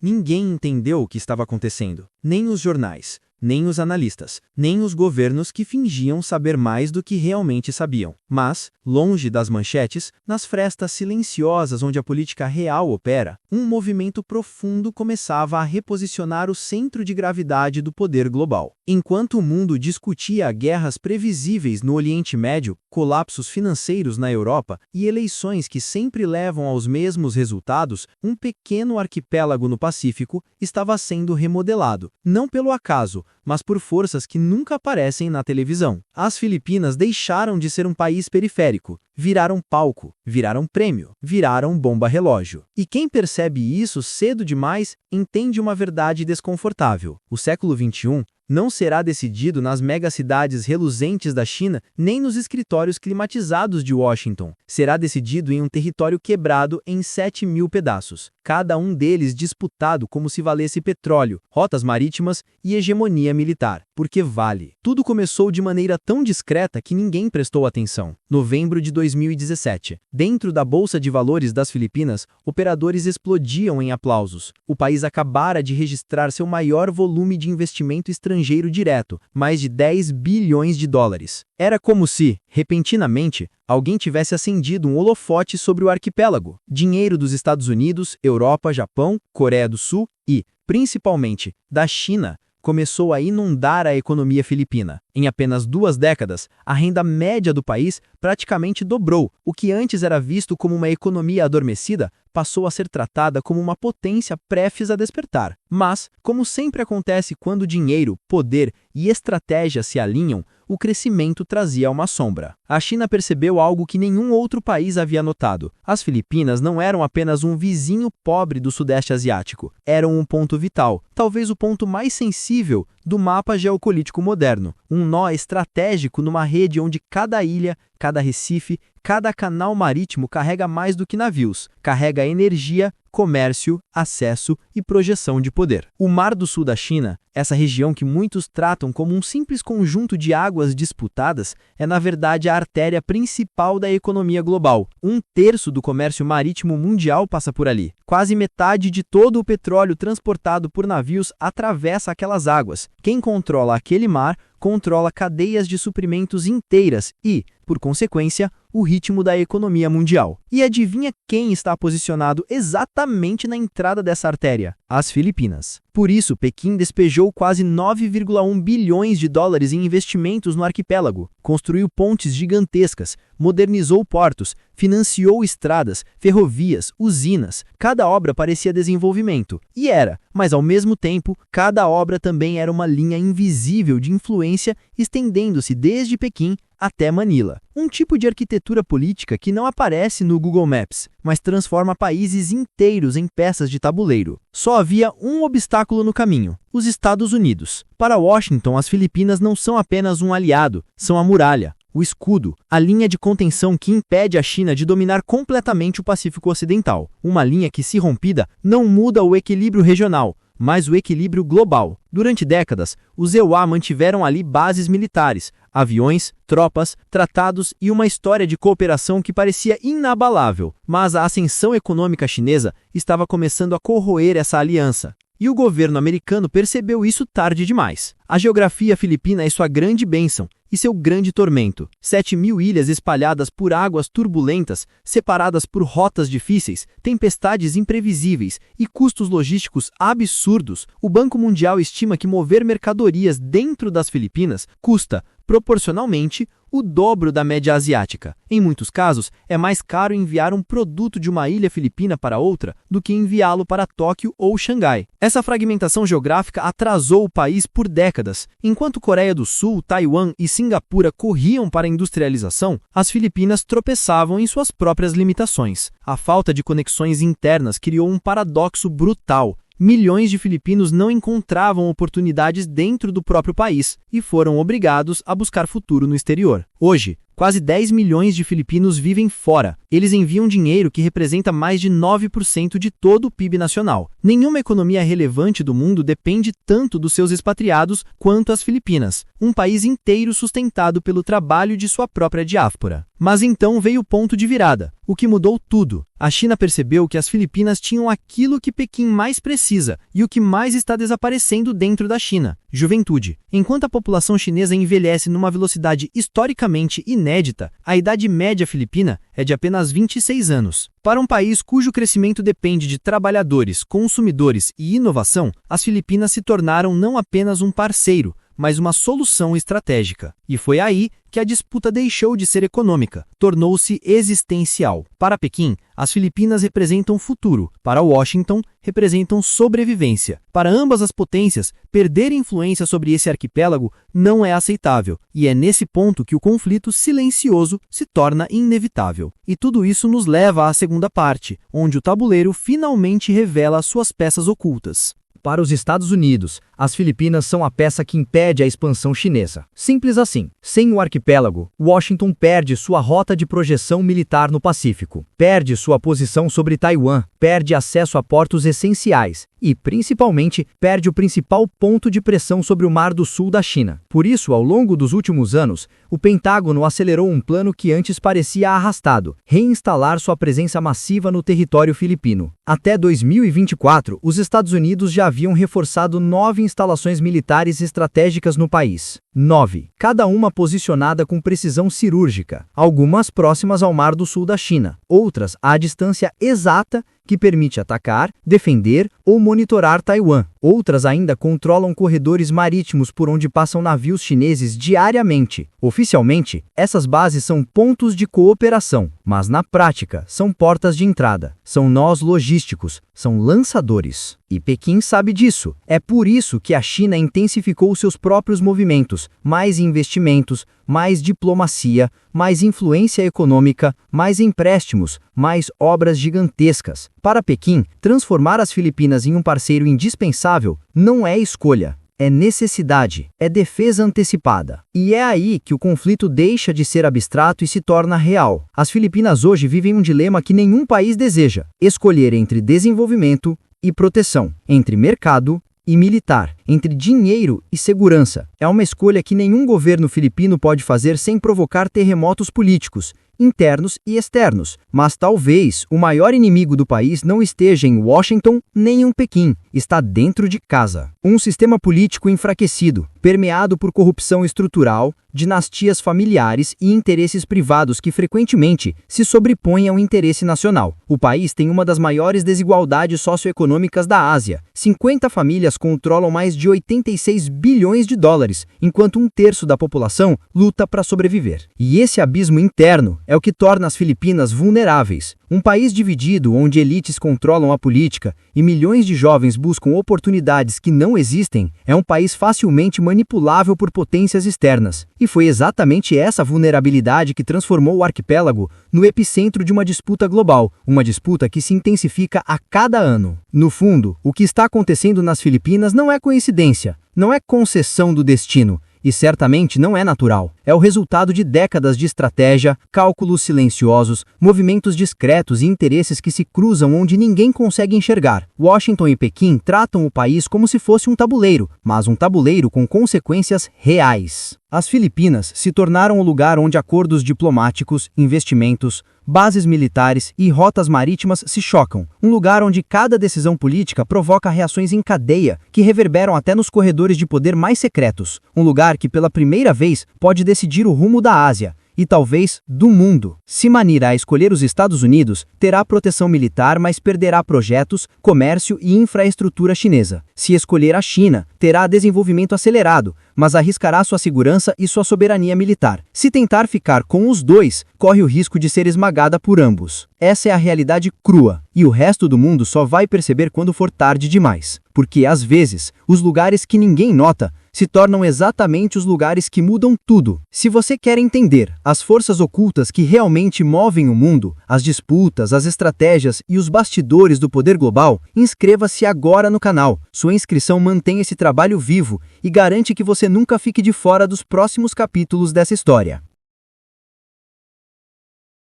Ninguém entendeu o que estava acontecendo. Nem os jornais, nem os analistas, nem os governos que fingiam saber mais do que realmente sabiam. Mas, longe das manchetes, nas frestas silenciosas onde a política real opera, um movimento profundo começava a reposicionar o centro de gravidade do poder global. Enquanto o mundo discutia guerras previsíveis no Oriente Médio, colapsos financeiros na Europa e eleições que sempre levam aos mesmos resultados, um pequeno arquipélago no Pacífico estava sendo remodelado, não pelo acaso, mas por forças que nunca aparecem na televisão. As Filipinas deixaram de ser um país periférico, viraram palco, viraram prêmio, viraram bomba-relógio. E quem percebe isso cedo demais entende uma verdade desconfortável. O século XXI não será decidido nas megacidades reluzentes da China nem nos escritórios climatizados de Washington. Será decidido em um território quebrado em 7.000 pedaços, cada um deles disputado como se valesse petróleo, rotas marítimas e hegemonia militar. Porque vale. Tudo começou de maneira tão discreta que ninguém prestou atenção. Novembro de 2017. Dentro da Bolsa de Valores das Filipinas, operadores explodiam em aplausos. O país acabara de registrar seu maior volume de investimento estrangeiro direto, mais de 10 bilhões de dólares. Era como se, repentinamente, alguém tivesse acendido um holofote sobre o arquipélago. Dinheiro dos Estados Unidos, Europa, Japão, Coreia do Sul e, principalmente, da China, começou a inundar a economia filipina. Em apenas 2 décadas, a renda média do país praticamente dobrou. O que antes era visto como uma economia adormecida passou a ser tratada como uma potência prestes a despertar. Mas, como sempre acontece quando dinheiro, poder e estratégia se alinham, o crescimento trazia uma sombra. A China percebeu algo que nenhum outro país havia notado. As Filipinas não eram apenas um vizinho pobre do Sudeste Asiático. Eram um ponto vital, talvez o ponto mais sensível do mapa geopolítico moderno. Um nó estratégico numa rede onde cada ilha, cada recife, cada canal marítimo carrega mais do que navios. Carrega energia, comércio, acesso e projeção de poder. O Mar do Sul da China, essa região que muitos tratam como um simples conjunto de águas disputadas, é na verdade a artéria principal da economia global. 1/3 do comércio marítimo mundial passa por ali. Quase metade de todo o petróleo transportado por navios atravessa aquelas águas. Quem controla aquele mar controla cadeias de suprimentos inteiras e, por consequência, o ritmo da economia mundial. E adivinha quem está posicionado exatamente na entrada dessa artéria? As Filipinas. Por isso, Pequim despejou quase 9,1 bilhões de dólares em investimentos no arquipélago, construiu pontes gigantescas, modernizou portos, financiou estradas, ferrovias, usinas. Cada obra parecia desenvolvimento. E era, mas ao mesmo tempo, cada obra também era uma linha invisível de influência estendendo-se desde Pequim até Manila. Um tipo de arquitetura política que não aparece no Google Maps, mas transforma países inteiros em peças de tabuleiro. Só havia um obstáculo no caminho: os Estados Unidos. Para Washington, as Filipinas não são apenas um aliado, são a muralha, o escudo, a linha de contenção que impede a China de dominar completamente o Pacífico Ocidental. Uma linha que, se rompida, não muda o equilíbrio regional, mas o equilíbrio global. Durante décadas, os EUA mantiveram ali bases militares, aviões, tropas, tratados e uma história de cooperação que parecia inabalável. Mas a ascensão econômica chinesa estava começando a corroer essa aliança. E o governo americano percebeu isso tarde demais. A geografia filipina é sua grande bênção e seu grande tormento. 7.000 ilhas espalhadas por águas turbulentas, separadas por rotas difíceis, tempestades imprevisíveis e custos logísticos absurdos. O Banco Mundial estima que mover mercadorias dentro das Filipinas custa, proporcionalmente, o dobro da média asiática. Em muitos casos, é mais caro enviar um produto de uma ilha filipina para outra do que enviá-lo para Tóquio ou Xangai. Essa fragmentação geográfica atrasou o país por décadas. Enquanto Coreia do Sul, Taiwan e Singapura corriam para a industrialização, as Filipinas tropeçavam em suas próprias limitações. A falta de conexões internas criou um paradoxo brutal. Milhões de filipinos não encontravam oportunidades dentro do próprio país e foram obrigados a buscar futuro no exterior. Hoje, Quase 10 milhões de filipinos vivem fora. Eles enviam dinheiro que representa mais de 9% de todo o PIB nacional. Nenhuma economia relevante do mundo depende tanto dos seus expatriados quanto as Filipinas, um país inteiro sustentado pelo trabalho de sua própria diáspora. Mas então veio o ponto de virada, o que mudou tudo. A China percebeu que as Filipinas tinham aquilo que Pequim mais precisa e o que mais está desaparecendo dentro da China: juventude. Enquanto a população chinesa envelhece numa velocidade historicamente inédita, a idade média filipina é de apenas 26 anos. Para um país cujo crescimento depende de trabalhadores, consumidores e inovação, as Filipinas se tornaram não apenas um parceiro, mas uma solução estratégica. E foi aí que a disputa deixou de ser econômica, tornou-se existencial. Para Pequim, as Filipinas representam futuro, para Washington, representam sobrevivência. Para ambas as potências, perder influência sobre esse arquipélago não é aceitável, e é nesse ponto que o conflito silencioso se torna inevitável. E tudo isso nos leva à segunda parte, onde o tabuleiro finalmente revela suas peças ocultas. Para os Estados Unidos, as Filipinas são a peça que impede a expansão chinesa. Simples assim. Sem o arquipélago, Washington perde sua rota de projeção militar no Pacífico, perde sua posição sobre Taiwan, perde acesso a portos essenciais e, principalmente, perde o principal ponto de pressão sobre o Mar do Sul da China. Por isso, ao longo dos últimos anos, o Pentágono acelerou um plano que antes parecia arrastado: reinstalar sua presença massiva no território filipino. Até 2024, os Estados Unidos já haviam reforçado 9 instalações militares estratégicas no país. 9, cada uma posicionada com precisão cirúrgica, algumas próximas ao Mar do Sul da China, outras à distância exata que permite atacar, defender ou monitorar Taiwan. Outras ainda controlam corredores marítimos por onde passam navios chineses diariamente. Oficialmente, essas bases são pontos de cooperação, mas na prática são portas de entrada, são nós logísticos, são lançadores. E Pequim sabe disso. É por isso que a China intensificou seus próprios movimentos: mais investimentos, mais diplomacia, mais influência econômica, mais empréstimos, mais obras gigantescas. Para Pequim, transformar as Filipinas em um parceiro indispensável não é escolha, é necessidade, é defesa antecipada. E é aí que o conflito deixa de ser abstrato e se torna real. As Filipinas hoje vivem um dilema que nenhum país deseja: escolher entre desenvolvimento e proteção, entre mercado e militar, entre dinheiro e segurança. É uma escolha que nenhum governo filipino pode fazer sem provocar terremotos políticos, internos e externos. Mas talvez o maior inimigo do país não esteja em Washington nem em Pequim, está dentro de casa. Um sistema político enfraquecido, permeado por corrupção estrutural, dinastias familiares e interesses privados que frequentemente se sobrepõem ao interesse nacional. O país tem uma das maiores desigualdades socioeconômicas da Ásia. 50 famílias controlam mais de 86 bilhões de dólares, enquanto 1/3 da população luta para sobreviver. E esse abismo interno é o que torna as Filipinas vulneráveis. Um país dividido, onde elites controlam a política e milhões de jovens buscam oportunidades que não existem, é um país facilmente manipulável por potências externas. E foi exatamente essa vulnerabilidade que transformou o arquipélago no epicentro de uma disputa global, uma disputa que se intensifica a cada ano. No fundo, o que está acontecendo nas Filipinas não é coincidência, não é concessão do destino, e certamente não é natural. É o resultado de décadas de estratégia, cálculos silenciosos, movimentos discretos e interesses que se cruzam onde ninguém consegue enxergar. Washington e Pequim tratam o país como se fosse um tabuleiro, mas um tabuleiro com consequências reais. As Filipinas se tornaram o lugar onde acordos diplomáticos, investimentos, bases militares e rotas marítimas se chocam. Um lugar onde cada decisão política provoca reações em cadeia que reverberam até nos corredores de poder mais secretos. Um lugar que pela primeira vez pode decidir o rumo da Ásia e talvez do mundo. Se Manila a escolher os Estados Unidos, terá proteção militar, mas perderá projetos, comércio e infraestrutura chinesa. Se escolher a China, terá desenvolvimento acelerado, mas arriscará sua segurança e sua soberania militar. Se tentar ficar com os dois, corre o risco de ser esmagada por ambos. Essa é a realidade crua, e o resto do mundo só vai perceber quando for tarde demais. Porque, às vezes, os lugares que ninguém nota se tornam exatamente os lugares que mudam tudo. Se você quer entender as forças ocultas que realmente movem o mundo, as disputas, as estratégias e os bastidores do poder global, inscreva-se agora no canal. Sua inscrição mantém esse trabalho vivo e garante que você nunca fique de fora dos próximos capítulos dessa história.